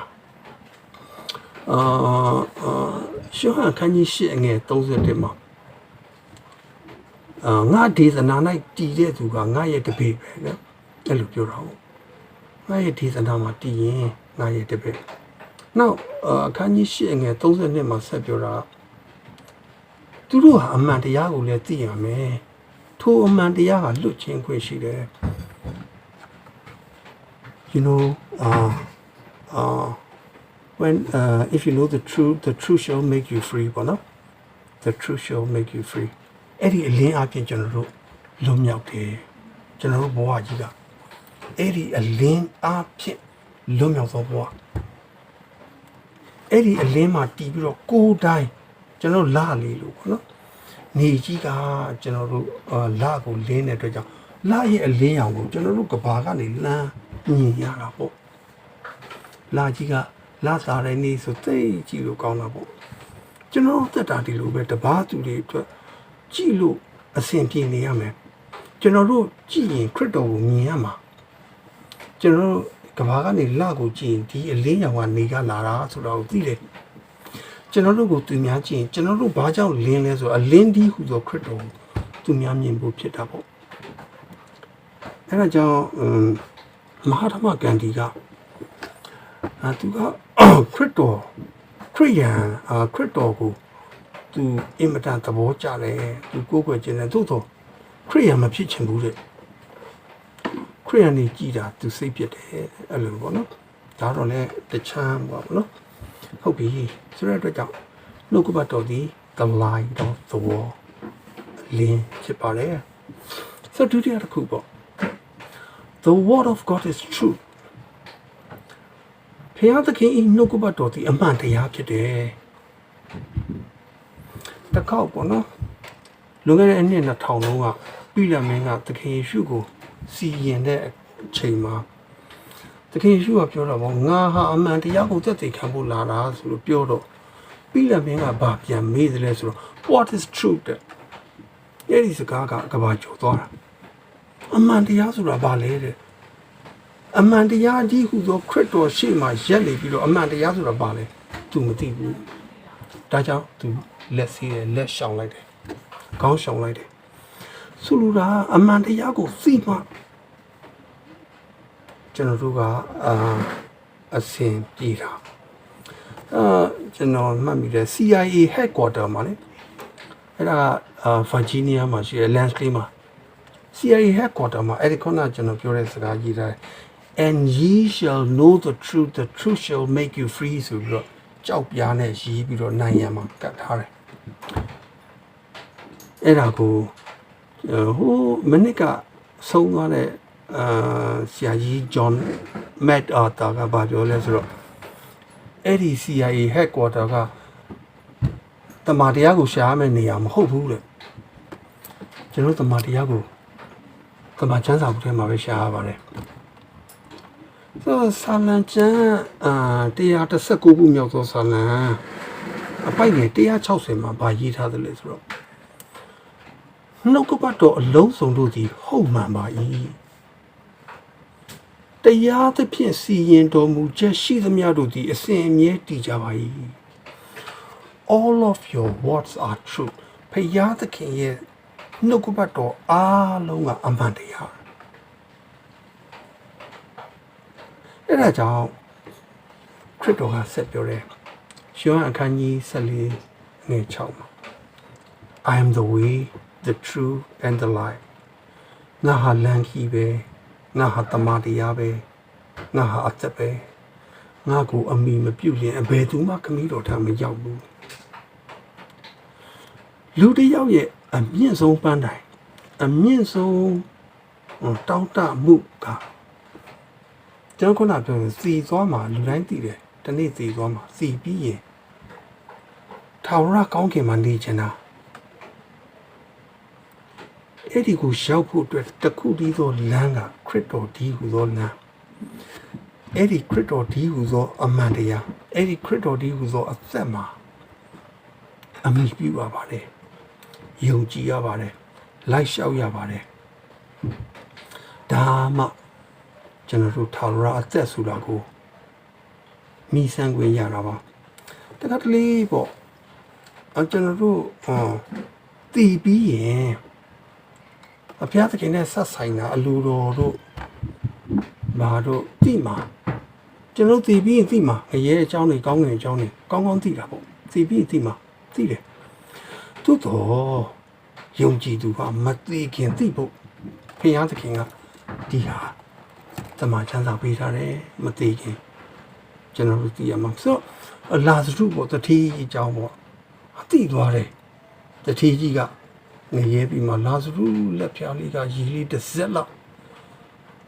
ရှုဟန်ခန်းကြီး8အငယ်31မှာငါဒေသနာ၌တည်တဲ့သူကငါရဲ့တပည့်ပဲနော်အဲ့လိုပြောတာဟုတ်ငါရဲ့ဒေသနာမှာတည်ရင်ငါရဲ့တပည့်နောက်အခန်းကြီး8အငယ်32မှာဆက်ပြောတာသူတို့ဟာအမှန်တရားကိုလည်းသိရမယ်ထိုအမှန်တရားဟာလွတ်ချင်းခွင့်ရှိတယ် you know when if you know the truth shall make you free ပေါ့နော် the truth shall make you free အဲ့ဒီအလင်းအပြင်ကျွန်တော်တို့လွတ်မြောက်တယ်ကျွန်တော်တို့ဘဝကြီးကအဲ့ဒီအလင်းအပြင်လွတ်မြောက်သောဘဝအဲ့ဒီအလင်းမှာတည်ပြီးတော့ကိုယ်တိုင်ကျွန်တော်လာလေလို့ပေါ့နော်နေကြီးကကျွန်တော်တို့လာကိုလင်းတဲ့အတွက်ကြောင့်လာရဲ့အလင်းရောင်ကိုကျွန်တော်တို့ကဘာကနေလမ်းမြင်ရတာပေါ့လာကြီးကလာစားတဲ့နေ့ဆိုသိကြည့်လို့ကောင်းတာပေါ့ကျွန်တော်သက်တာဒီလိုပဲတပားသူတွေအတွက်ကြည့်လို့အဆင်ပြေနေရမယ်ကျွန်တော်တို့ကြည့်ရင်ခရစ်တော်ကိုမြင်ရမှာကျွန်တော်တို့ကဘာကနေလာကိုကြည့်ရင်ဒီအလင်းရောင်ကနေကလာတာဆိုတော့သိတယ်ကျွန်တော်တို့ကိုသူများကြည့်ရင်ကျွန်တော်တို့ဘာကြောင့်လင်းလဲဆိုတော့အလင်းဒီဟူသောခရစ်တော်ကိုသူများမြင်ဖို့ဖြစ်တာပေါ့အဲဒါကြောင့်မဟာဓမ္မဂန္ဒီကသူကခရစ်တော်ခရိယန်ခရစ်တော်ကိုသူအင်မတန်သဘောကျတယ်သူကိုးကွယ်ခြင်းနဲ့သို့တော့ခရိယန်မဖြစ်ချင်ဘူးတဲ့ခရိယန်နေကြည်တာသူစိတ်ပြတ်တယ်အဲ့လိုပေါ့နော်ဒါတော့လည်းတချမ်းပေါ့နော်ဟုတ်ပြီဆိုတဲ့အတွက်ကြောင့်နှုတ်ကပတ်တော်ဒီ the light of the world လင်းဖြစ်ပါတယ်ဆိုဒုတိယတစ်ခုပေါ့ the word of God is true ဖျားသခင်ဤနှုတ်ကပတ်တော်ဒီအမှန်တရားဖြစ်တယ် တခေါက်ပေါ့နော်လွန်ခဲ့တဲ့အနှစ်2000လုံးကပြည်လမင်းကသခင်ယေရှုကိုစီရင်တဲ့အချိန်မှာသခင်ယေရှုကပြောတော့ဗောငါဟာအမှန်တရားကိုသက်သေခံဖို့လာတာဆိုလို့ပြောတော့ပြည်လမင်းကဘာပြန်မေးသလဲဆိုတော့ what is truth အဲ့ဒီစကားကကဘာကျော်သွားတာအမှန်တရားဆိုတာဘာလဲတဲ့အမှန်တရားကြီးဟူသောခရစ်တော်ရှေ့မှာရက်နေပြီးတော့အမှန်တရားဆိုတာဘာလဲသူမသိဘူးဒါကြောင့်သူလက်ဆေးတယ်လက်ရှောင်လိုက်တယ်ခေါင်းရှောင်လိုက်တယ်ဆိုလိုတာအမှန်တရားကိုသိမှကျွန်တော်တို့ကအစင်ပြေတာကျွန်တော်မှတ်မိတယ် CIA headquarter မှာလေအဲ့ဒါVirginia မှာရှိတယ် Langley မှာ CIA headquarter မှာအဲ့ဒီခုနကျွန်တော်ပြောတဲ့စကားကြီးတာ and ye shall know the truth shall make you free ဆိုပြီးတော့ကြောက်ပြားနဲ့ရေးပြီးတော့နိုင်ရန်မှာကတ်ထားတယ်အဲ့ဒါကိုဟိုမနစ်ကဆုံးသွားတဲ့ဆရာကြီး John MacArthur ကပြောလဲဆိုတော့အဲ့ဒီ CIA headquarter ကတမန်တရားကိုရှာရမယ့်နေရာမဟုတ်ဘူးလေကျွန်တော်တမန်တရားကိုတမန်ချမ်းစာဘူးထဲမှာပဲရှာရပါတယ်ဆိုဆာလန်ချမ်း119ခုမြောက်သောဆာလံအပိုက်ငယ်160မှာဗာရေးထားတယ်လေဆိုတော့နှုတ်ကပတ်တော်အလုံးစုံတို့သည်ဟုတ်မှန်ပါ၏တရားသဖြင့်စီရင်တော်မူချက်ရှိသမျှတို့သည်အစဉ်အမြဲတည်ကြပါ၏all of your words are true ဖယားသခင်ရဲ့နှုတ်ကပတ်တော်အားလုံးကအမှန်တရားအဲ့ဒါကြောင့်ခရစ်တော်ကဆက်ပြောတယ်ရှောဟန်အခန်းကြီး14ငယ်6မှာ I am the way the truth and the life ငါဟာလမ်းကြီးပဲငါဟာတမန်တရားပဲငါဟာအသက်ပဲငါကိုအမိမပြုတ်ရင်အဘယ်သူမှခမည်းတော်ထံမရောက်ဘူးလူတစ်ယောက်ရဲ့အမြင့်ဆုံးပန်းတိုင်အမြင့်ဆုံးတောင်းတမှုကကျွန်တော်ခုနပြောစီသွားမှာလူတိုင်းသိတယ်တနေ့စီသွားမှာစီပြီးရင်ထာဝရကောင်းကင်မှာနေချင်တာအဲ့ဒီကိုရောက်ဖို့အတွက်တခုတည်းသောလမ်းကခရစ်တော်ဒီဟူသောလမ်းအဲ့ဒီခရစ်တော်ဒီဟူသောအမှန်တရားအဲ့ဒီခရစ်တော်ဒီဟူသောအသက်မှာအမိပြုရပါတယ်ယုံကြည်ရပါတယ်လိုက်လျှောက်ရပါတယ်ဒါမှကျွန်တော်တို့ထာဝရအသက်ဆိုတာကိုမိဆန်းခွင့်ရတာပါတခါတလေပေါ့ကျွန်တော်တို့တည်ပြီးရင်အဖျားသခင်နဲ့ဆက်ဆိုင်တာအလိုတော်တို့ဘာတို့သိမှာကျွန်တော်သိပြီးရင်သိမှာအရေးအကြောင်းတွေကောင်းငင်အကြောင်းတွေကောင်းကောင်းသိတာပေါ့သိပြီးသိမှာသိတယ်သို့တော့ယုံကြည်သူကမသိခင်သိဖို့ဖခင်သခင်ကဒီဟာတမန်ချမ်းသာပေးထားတယ်မသိခင်ကျွန်တော်တို့သိရမှာဆိုတော့လာစရုပေါ့တတိအကြောင်းပေါ့သိသွားတယ်တတိကြီးကနေရဲပြီးမှလာစရုလက်ဖြားလေးကရီလေးတစ်စက်လောက်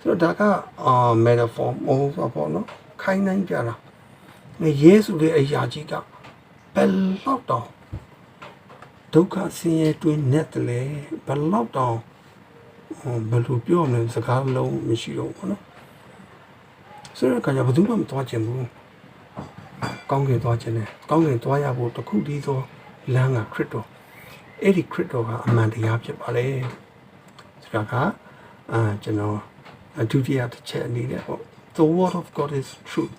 ဆိုတော့ဒါကmetaphor ပေါ့နော်ခိုင်းနိုင်ကြတာနေရဲဆိုတဲ့အရာကြီးကဘယ်လောက်တောင်ဒုက္ခဆင်းရဲတွင်နဲ့တလေဘယ်လောက်တောင်ဘယ်လိုပြောမလဲစကားလုံးမရှိတော့ဘူးနော်ဆိုတော့ကဘယ်သူမှမသွားချင်ဘူးကောင်းကင်သွားချင်တယ်ကောင်းကင်သွားရဖို့တခုတည်းသောလမ်းကခရစ်တော်အဲ့ဒီခရစ်တော်ကအမှန်တရားဖြစ်ပါလေဆိုတာကကျွန်တော်ဒုတိယတစ်ချက်အနေနဲ့ပေါ့ The word of God is truth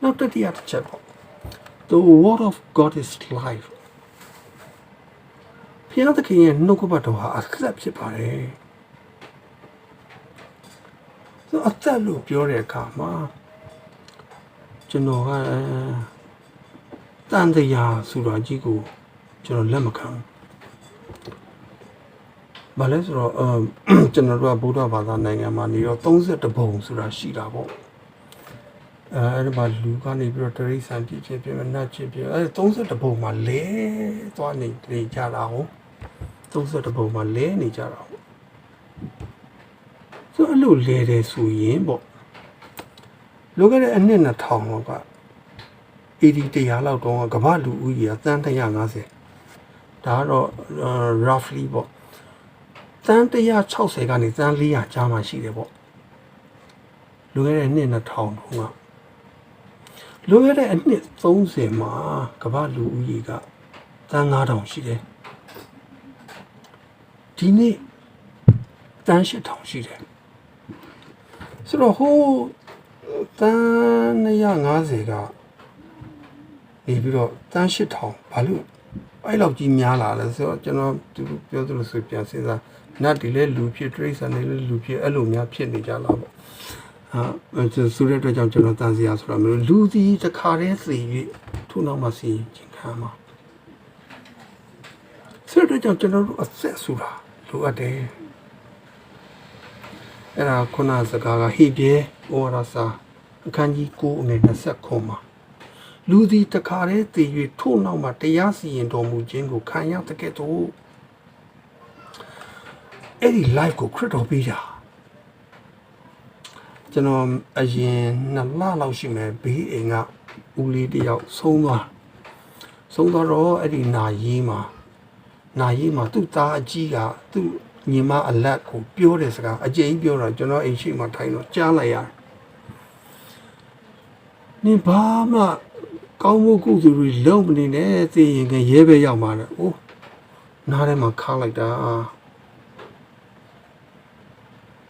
နောက်တတိယတစ်ချက်ပေါ့ The word of God is life ဘုရားသခင်ရဲ့နှုတ်ကပတ်တော်ဟာအသက်ဖြစ်ပါတယ်ဆိုအသက်လို့ပြောတဲ့အခါမှာကျွန်တော်ကတန်တရားဆိုတာကြီးကိုကျွန်တော်လက်မခံဘူးဘာလဲဆိုတော့ကျွန်တော်တို့ကဗုဒ္ဓဘာသာနိုင်ငံမှာနေတော့32ဘုံဆိုတာရှိတာပေါ့အဲ့ဒီမှာလူကနေပြီးတော့တရိษံဖြစ်နတ်ဖြစ်အဲ့32ဘုံမှာလဲသွားနေကြတာဟုတ်32ဘုံမှာလဲနေကြတာဟုတ်ဆိုအဲ့လိုလဲတယ်ဆိုရင်ပေါ့လောကရဲ့အနှစ်2000လောက်က 80တရားလောက်တော့ကမ္ဘာလူဦးရေအသန်း150ဒါကတော့ roughly ပေါ့သန်း160ကနေသန်း400ကြားမှာရှိတယ်ပေါ့လွန်ခဲ့တဲ့နှစ်2000တုန်းကလွန်ခဲ့တဲ့အနှစ်30မှာကမ္ဘာလူဦးရေကသန်း9000ရှိတယ်ဒီနေ့သန်း8000ရှိတယ်ဆိုတော့ဟိုသန်း250ကနေပြီးတော့သန်း8000ဘာလို့အဲ့လောက်ကြီးများလာလဲဆိုတော့ကျွန်တော်သူပြောသလိုဆိုပြန်စဉ်းစားနတ်ဒီလဲလူဖြစ်တရိษံတွေလဲလူဖြစ်အဲ့လိုများဖြစ်နေကြလားပေါ့ဆိုတဲ့အတွက်ကြောင့်ကျွန်တော်တန်စရာဆိုတာမျိုးလူစီတခါတည်းစီ၍ထို့နောက်မှစီချင်းခံမှာဆိုတဲ့ကြောင့်ကျွန်တော်တို့အသက်ဆိုတာလိုအပ်တယ်အဲ့ဒါခုနစကားကဟိပြေဩဝါဒစာအခန်းကြီး9အငယ်29မှာလူစီတခါတည်းသိ၍ထို့နောက်မှတရားစီရင်တော်မူခြင်းကိုခံရတဲ့ကဲ့သို့အဲ့ဒီ live ကိုခရစ်တော်ပေးတာကျွန်တော်အရင်2လလောက်ရှိမယ်ဘေးအိမ်ကဦးလေးတယောက်ဆုံးသွားတော့အဲ့ဒီနာရေးမှာသူ့သားအကြီးကသူ့ညီမအလက်ကိုပြောတဲ့စကားအကျဉ်းပြောတော့ကျွန်တော်အိမ်ရှိမှထိုင်တော့ကြားလိုက်ရတယ်နင်ဘာမှကောင်းမှုကုသိုလ်တွေလုံးမနေနဲ့သိရင်ကရဲပဲရောက်မှာလေအိုးနားထဲမှာခါလိုက်တာ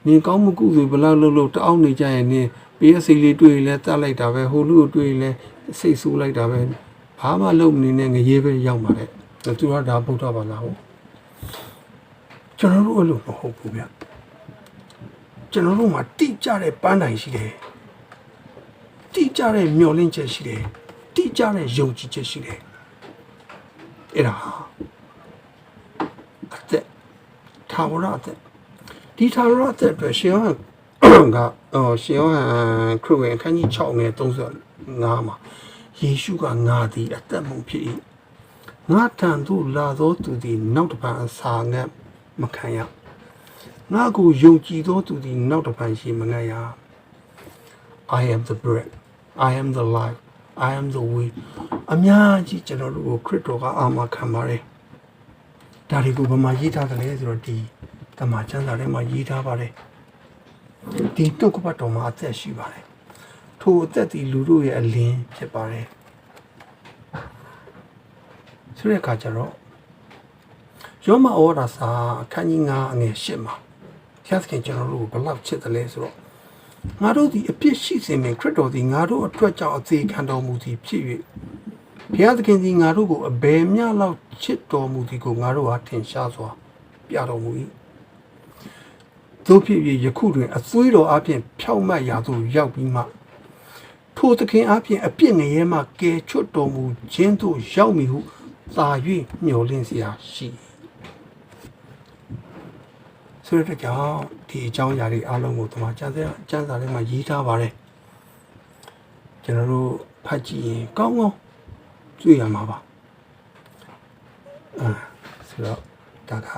နင်ကောင်းမှုကုသိုလ်ဘလောက်လို့တအောက်နေကြရင်နင်ပေးအစိလေးတွေ့ရင်လည်းတတ်လိုက်တာပဲဟိုလူကိုတွေ့ရင်လည်းစိတ်ဆိုးလိုက်တာပဲဘာမှလုံးမနေနဲ့ငရဲပဲရောက်မှာလေသူကဒါဗုဒ္ဓဘာသာဟုတ်ကျွန်တော်တို့အဲ့လိုမဟုတ်ဘူးဗျကျွန်တော်တို့မှာတိကျတဲ့ပန်းတိုင်ရှိတယ်တိကျတဲ့မျှော်လင့်ချက်ရှိတယ်တိကျတဲ့ယုံကြည်ချက်ရှိတယ်အဲ့ဒါအသက်ထာဝရအသက်ဒီထာဝရအသက်အတွက်ရှင်ဟန်ကရှင်ဟန်ခရစ်ဝင်အခန်းကြီး6နဲ့35မှာယေရှုကငါသည်အသက်မှုဖြစ်၏ငါထံသို့လာသောသူသည်နောက်တစ်ပံအစာငတ်မခံရငါကိုယုံကြည်သောသူသည်နောက်တစ်ပံရှိမငတ်ရ I am the bread I am the life I am the way အများကြီးကျွန်တော်တို့ကိုခရစ်တော်ကအာမခံပါတယ်ဒါတွေကိုဘယ်မှာရေးထားတယ်လဲဆိုတော့ဒီတမန်ကျမ်းစာထဲမှာရေးထားပါတယ်ဒီတုတ်ကပတ်တော်မှာအသက်ရှိပါတယ်ထိုအသက်ဒီလူတို့ရဲ့အလင်းဖြစ်ပါတယ်ဆိုတဲ့အခါကျတော့ယောမဩဝါဒစာအခန်းကြီး9အငယ်10မှာဘုရားသခင်ကျွန်တော်တို့ကိုဘယ်လောက်ချစ်တယ်လဲဆိုတော့ငါတို့ဒီအပြစ်ရှိစေမယ်ခရစ်တော်ဒီငါတို့အတွက်ကြောင့်အသေးခံတော်မူသည်ဖြစ်၍ဘုရားသခင်ဒီငါတို့ကိုအဘယ်မျှလောက်ချစ်တော်မူသည်ကိုငါတို့ဟာထင်ရှားစွာပြတော်မူ၏သို့ဖြစ်၍ယခုတွင်အသွေးတော်အပြင်ဖြောက်မှတ်ရာသို့ရောက်ပြီးမှထိုသခင်အပြင်အပြစ်ငရဲမှကယ်ချွတ်တော်မူခြင်းသို့ရောက်မည်ဟုသာ၍မျှော်လင့်စရာရှိဆိုတဲ့ကြောင့်ဒီအကြောင်းအရာတွေအားလုံးကိုကျွန်တော်ကျမ်းစာထဲမှာရေးထားပါတယ်ကျွန်တော်တို့ဖတ်ကြည့်ရင်ကောင်းတွေ့ရမှာပါဆိုတော့ဒါက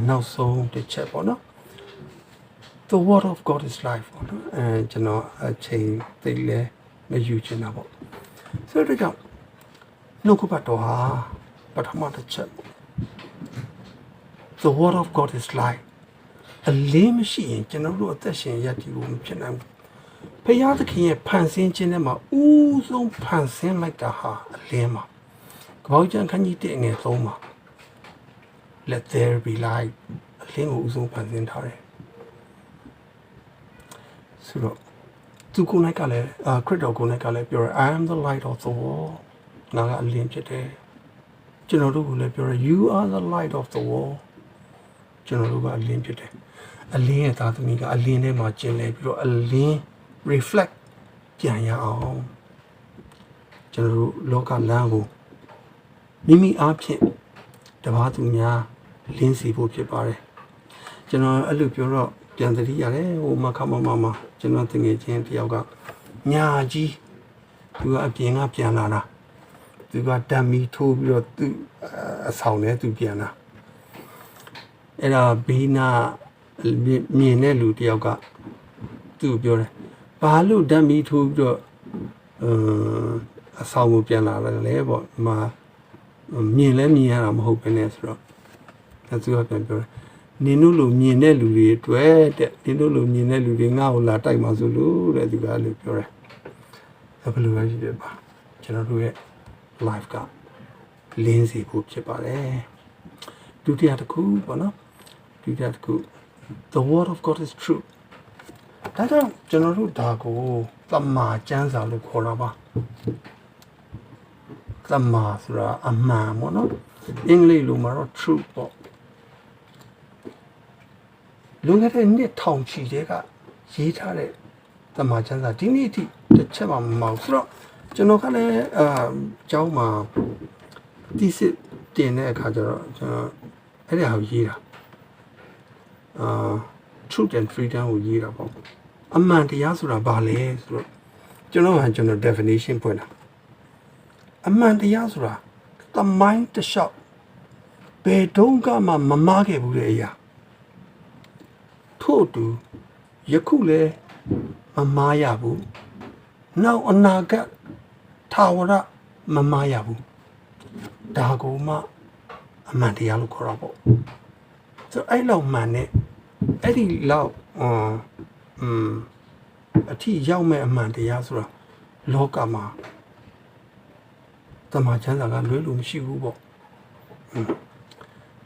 နောက်ဆုံးတစ်ချက်ပေါ့နော် The word of God is life ပေါ့နော်ကျွန်တော်အချိန်သိလဲမယူချင်တာပေါ့ဆိုတော့ကြောင့်နှုတ်ကပတ်တော်ဟာပထမတစ်ချက် The word of God is life အလေးမရှိရင်ကျွန်တော်တို့အသက်ရှင်ရည်တည်ဖို့မဖြစ်နိုင်ဘူးဘုရားသခင်ရဲ့ဖန်ဆင်းခြင်းထဲမှာဦးဆုံးဖန်ဆင်းလိုက်တာဟာအလင်းမှာကပ္ပဦးကျမ်းခန်းကြီး1ငယ်3မှာ Let there be light အလင်းကိုဦးဆုံးဖန်ဆင်းထားတယ်ဆိုတော့သူကိုယ်၌ကလည်းခရစ်တော်ကိုယ်၌ကလည်းပြောရ I am the light of the world ငါကအလင်းဖြစ်တယ်ကျွန်တော်တို့ကလည်းပြောရ You are the light of the world ကျွန်တော်တို့ကအလင်းဖြစ်တယ်အလင်းရဲ့သားသမီးကအလင်းထဲမှာကျင်လည်ပြီးတော့အလင်း reflect ပြန်ရအောင်ကျွန်တော်တို့လောကလမ်းကိုမိမိအားဖြင့်တပါးသူများလင်းစီဖို့ဖြစ်ပါတယ်ကျွန်တော်အဲ့လိုပြောတော့ပြန်သတိရတယ်ဟိုမခမမကျွန်တော်တငယ်ချင်းတယောက်ကညာကြီးသူကအပြင်ကပြန်လာတာသူကတမ်းမီထိုးပြီးတော့သူအဆောင်နဲ့သူပြန်လာအဲ့ဒါဘေးနာမြင်တဲ့လူတယောက်ကသူ့ပြောတယ်ဘာလို့တမ်းမီထိုးပြီးတော့ အဆောင်ကိုပြန်လာတယ်ပေါ့မှာမြင်လဲမြင်ရတာမဟုတ်ပဲနဲ့ဆိုတော့သူကပြန်ပြောတယ်နင်တို့လိုမြင်တဲ့လူတွေအတွက်တဲ့နင်တို့လိုမြင်တဲ့လူတွေငါ့ကိုလာတိုက်မှဆိုလို့တဲ့သူကအဲ့လိုပြောတယ်ဘယ်လိုလဲဖြစ်ဖြစ်ပါကျွန်တော်တို့ရဲ့ live ကလင်းစီဖို့ဖြစ်ပါတယ်ဒုတိယတစ်ခုပေါ့နော်ဒုတိယတစ်ခု the word of God is true ဒါကြောင့်ကျွန်တော်တို့ဒါကိုသမ္မာကျမ်းစာလို့ခေါ်တာပါသမ္မာဆိုတာအမှန်ပေါ့နော်အင်္ဂလိပ်လိုမှာတော့ true ပေါ့လွန်ခဲ့တဲ့နှစ်ထောင်ချီတဲ့ကရေးထားတဲ့သမ္မာကျမ်းစာဒီနေ့အထိတစ်ချက်မှမမောက်ဆိုတော့ကျွန်တော်ကလည်းအကျောင်းမှာဒီစစ်တင်တဲ့အခါကျတော့ကျွန်တော်အဲ့ဒါကိုရေးတာtruth and freedom ကိုရေးတာပေါ့အမှန်တရားဆိုတာဘာလဲဆိုတော့ကျွန်တော် definition ဖွင့်တာအမှန်တရားဆိုတာသမိုင်းတစ်လျှောက်ဘယ်တုန်းကမှမမားခဲ့ဘူးတဲ့အရာထို့အတူယခုလည်းမမားရဘူးနောက်အနာဂတ်ထာဝရမမားရဘူးဒါကိုမှအမှန်တရားလို့ခေါ်တာပေါ့ဆိုအဲ့လောက်မှန်နဲ့အဲ့ဒီလောက်အထီရောက်မဲ့အမှန်တရားဆိုတာလောကမှာတမန်ကျမ်းစာကလွဲလို့မရှိဘူးပေါ့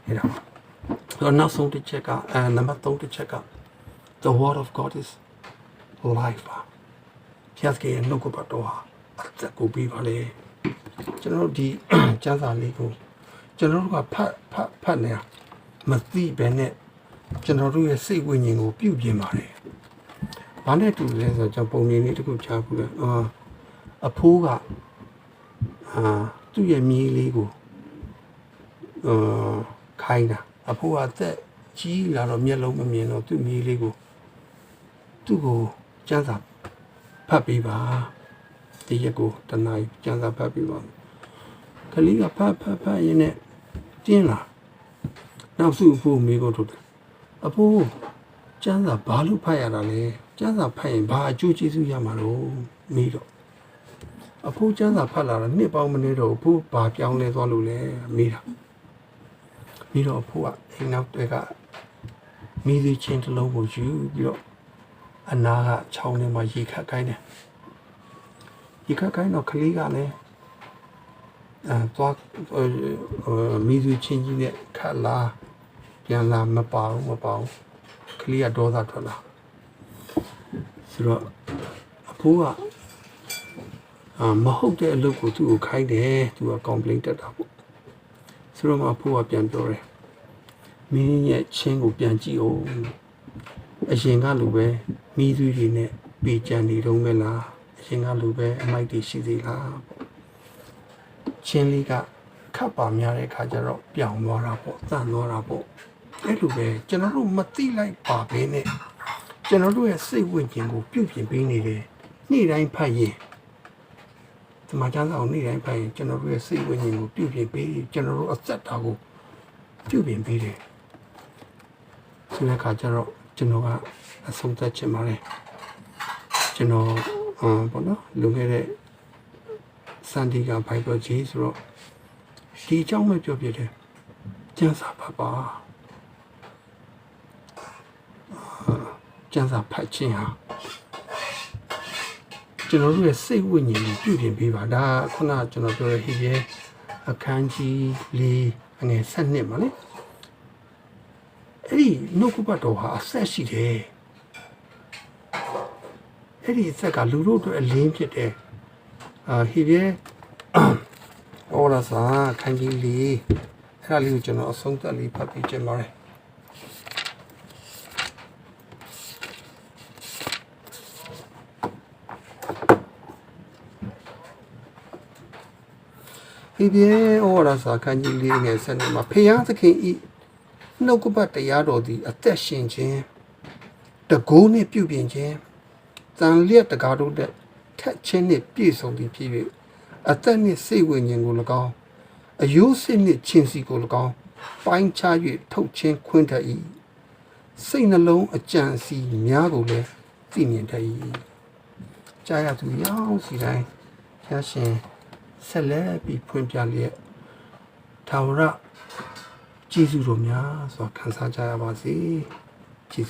အဲ့ဒါတော့နောက်ဆုံးတစ်ချက်ကနံပါတ်3တစ်ချက်က the word of God is life ပါဖျက်ကေနှုတ်ကပတ်တော်ဟာအသက်ကိုပြီးပါလေကျွန်တော်ဒီကျမ်းစာလေးကိုကျွန်တော်တို့ကဖတ်နေတာမသိဘဲနဲ့ကျွန်တော်တို့ရဲ့စိတ်ဝိညာဉ်ကိုပြုပြင်ပါတယ်။ဘာနဲ့တူလဲဆိုတော့ကျွန်တော်ပုံနေလေးတစ်ခုချဘူးလေ။အဖိုးကသူ့ရဲ့မြေးလေးကိုခိုင်းတာအဖိုးကအသက်ကြီးလာတော့မျက်လုံးမမြင်တော့သူ့မြေးလေးကိုသူ့ကိုကျန်းစာဖတ်ပေးပါဒီရက်ကိုတနားကျန်းစာဖတ်ပေးပါကလေးကဖတ်ရင်းနဲ့တင်းလာနောက်စုအဖိုးမိကိုထုတ်တယ်အဖိုးကျန်းစာဘာလို့ဖတ်ရတာလဲကျန်းစာဖတ်ရင်ဘာအကျိုးကျေးဇူးရမှာလို့မိတော့အဖိုးကျန်းစာဖတ်လာတာနှစ်ပေါင်းမနေတော့အဖိုးဘာပြောင်းလဲသွားလို့လဲမိတာပြီးတော့အဖိုးကအိမ်နောက်တွေကမိသေးချင်းတစ်လုံးကိုယူပြီးတော့အနာကချောင်းထဲမှာရေခတ်ခိုင်းတယ်ရေခတ်ခိုင်းတော့ကလေးကလည်းသွားမိသေးချင်းကြီးနဲ့ခတ်လာပြန်လာမပါဘူးကလေးကဒေါသထွက်လာဆိုတော့အဖိုးကမဟုတ်တဲ့အလုပ်ကိုသူ့ကိုခိုင်းတယ်သူက complaint တက်တာပေါ့ဆိုတော့အဖိုးကပြန်ပြောတယ်မင်းရဲ့ချင်းကိုပြန်ကြည့်အောင်အရင်ကလိုပဲမိသွေးတွေနဲ့ပေကြံနေတော့မလားအရင်ကလိုပဲအမိုက်တွေရှိသေးလားပေါ့ချင်းလေးကခပ်ပါများတဲ့ခါကျတော့ပြောင်းသွားတာပေါ့တန့်သွားတာပေါ့အဲ့လိုပဲကျွန်တော်တို့မသိလိုက်ပါဘဲနဲ့ကျွန်တော်တို့ရဲ့စိတ်ဝိညာဉ်ကိုပြုပြင်ပေးနေတယ်နေ့တိုင်းဖတ်ရင်ဒီမှာကျမ်းစာကိုနေ့တိုင်းဖတ်ရင်ကျွန်တော်တို့ရဲ့စိတ်ဝိညာဉ်ကိုပြုပြင်ပေးကျွန်တော်တို့အသက်တာကိုပြုပြင်ပေးတယ်ဆိုတဲ့အခါကျတော့ကျွန်တော်ကအဆုံးသတ်ချင်ပါတယ်ကျွန်တော်ဘောနော်လူငယ်တဲ့စန္ဒီကဘိုင်ဘယ်ကြီးဆိုတော့ဒီအကြောင်းပဲပြောပြတယ်ကျမ်းစာဖတ်ပါကျမ်းစာဖတ်ခြင်းဟာကျွန်တော်တို့ရဲ့စိတ်ဝိညာဉ်ကိုပြုပြင်ပေးပါဒါခုနကကျွန်တော်ပြောတဲ့ဟိရဲ့အခန်းကြီး၄အငယ်7မှာလေအဲ့ဒီနှုတ်ကပတ်တော်ဟာအဆက်ရှိတယ်အဲ့ဒီအဆက်ကလူတို့အတွက်အလင်းဖြစ်တယ်ဟိရဲ့ဩရစာအခန်းကြီး၄အဲ့ဒါလေးကိုကျွန်တော်အဆုံးသတ်လေးဖတ်ပြချင်ပါတယ်ဒီပြေဩဝါဒစာခန်းကြီး၄ငယ်7မှာဖျားသခင်ဤနှုတ်ကပတ်တရားတော်သည်အသက်ရှင်ခြင်းတကိုးနှင့်ပြုပြင်ခြင်းတန်လျက်တကားတို့တဲ့ထက်ချင်းနှင့်ပြည့်စုံသည်ဖြစ်၍အသက်နှင့်စိတ်ဝိညာဉ်ကို၎င်းအယိုးစစ်နှင့်ချင်းစီကို၎င်းပိုင်းခြား၍ထုတ်ချင်းခွင့်တတ်၏စိတ်နှလုံးအကြံစီများကိုလည်းသိမြင်တတ်၏ကြားရသူရောစီတိုင်းဖျားရှင် ဆက်လက်ပြီးဖွင့်ပြလျက်ထာဝရကျေးဇူးတော်များစွာခံစားကြရပါစေကျေးဇူး